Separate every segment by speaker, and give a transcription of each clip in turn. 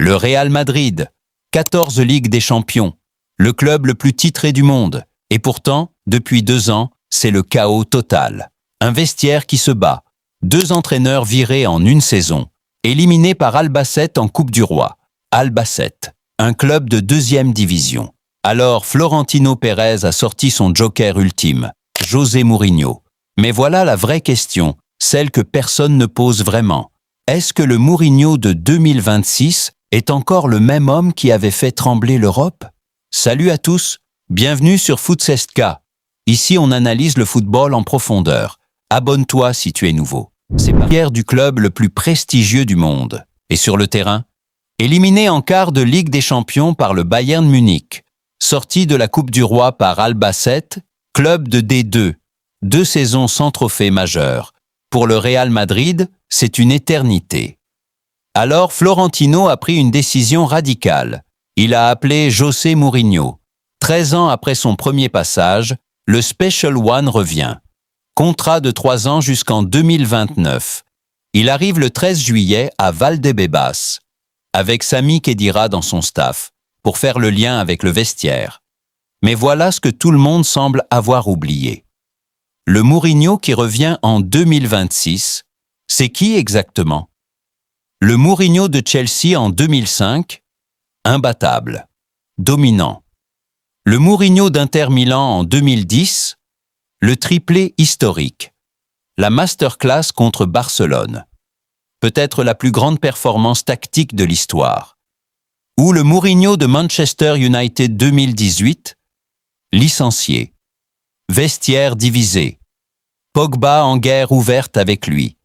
Speaker 1: Le Real Madrid, 14 Ligues des Champions, le club le plus titré du monde. Et pourtant, depuis 2 ans, c'est le chaos total. Un vestiaire qui se bat, 2 entraîneurs virés en une saison, éliminés par Albacete en Coupe du Roi. Albacete, un club de 2e division. Alors Florentino Pérez a sorti son joker ultime, José Mourinho. Mais voilà la vraie question, celle que personne ne pose vraiment. Est-ce que le Mourinho de 2026 est encore le même homme qui avait fait trembler l'Europe? Salut à tous, bienvenue sur Futsestka. Ici on analyse le football en profondeur. Abonne-toi si tu es nouveau. C'est Pierre du club le plus prestigieux du monde. Et sur le terrain, éliminé en quart de Ligue des Champions par le Bayern Munich, sorti de la Coupe du Roi par Albacete, club de D2, 2 saisons sans trophée majeur. Pour le Real Madrid, c'est une éternité. Alors Florentino a pris une décision radicale. Il a appelé José Mourinho. 13 ans après son premier passage, le Special One revient. Contrat de 3 ans jusqu'en 2029. Il arrive le 13 juillet à Valdebebas, avec Sami Khedira dans son staff, pour faire le lien avec le vestiaire. Mais voilà ce que tout le monde semble avoir oublié. Le Mourinho qui revient en 2026, c'est qui exactement? Le Mourinho de Chelsea en 2005, imbattable, dominant. Le Mourinho d'Inter Milan en 2010, le triplé historique. La masterclass contre Barcelone. Peut-être la plus grande performance tactique de l'histoire. Ou le Mourinho de Manchester United 2018, licencié. Vestiaire divisé. Pogba en guerre ouverte avec lui.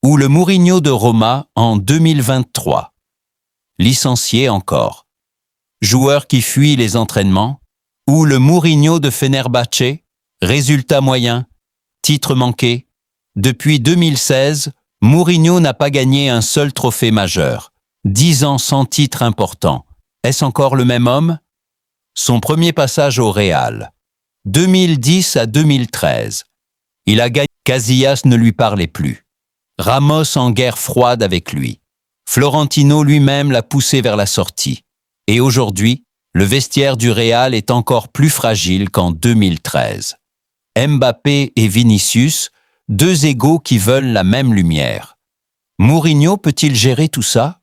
Speaker 1: Ou le Mourinho de Roma en 2023. Licencié encore. Joueur qui fuit les entraînements. Ou le Mourinho de Fenerbahçe, résultat moyen, titre manqué. Depuis 2016, Mourinho n'a pas gagné un seul trophée majeur. 10 ans sans titre important. Est-ce encore le même homme? Son premier passage au Real. 2010 à 2013. Il a gagné. Casillas ne lui parlait plus. Ramos en guerre froide avec lui. Florentino lui-même l'a poussé vers la sortie. Et aujourd'hui, le vestiaire du Real est encore plus fragile qu'en 2013. Mbappé et Vinicius, 2 égaux qui veulent la même lumière. Mourinho peut-il gérer tout ça?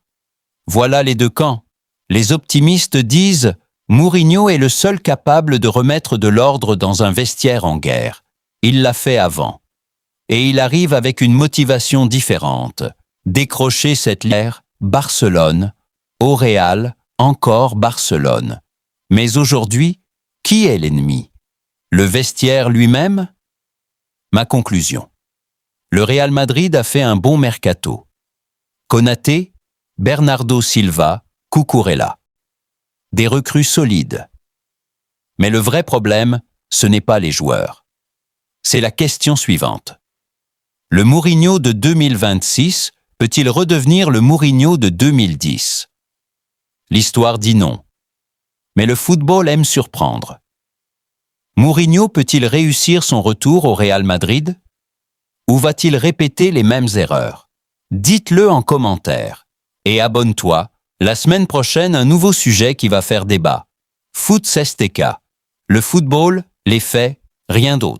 Speaker 1: Voilà les 2 camps. Les optimistes disent « Mourinho est le seul capable de remettre de l'ordre dans un vestiaire en guerre. Il l'a fait avant. Et il arrive avec une motivation différente. Décrocher cette lière, Barcelone, au Real, encore Barcelone. Mais aujourd'hui, qui est l'ennemi? Le vestiaire lui-même? Ma conclusion. Le Real Madrid a fait un bon mercato. Konaté, Bernardo Silva, Cucurella. Des recrues solides. Mais le vrai problème, ce n'est pas les joueurs. C'est la question suivante. Le Mourinho de 2026 peut-il redevenir le Mourinho de 2010? L'histoire dit non. Mais le football aime surprendre. Mourinho peut-il réussir son retour au Real Madrid? Ou va-t-il répéter les mêmes erreurs? Dites-le en commentaire. Et abonne-toi, la semaine prochaine un nouveau sujet qui va faire débat. Futsestka. Le football, les faits, rien d'autre.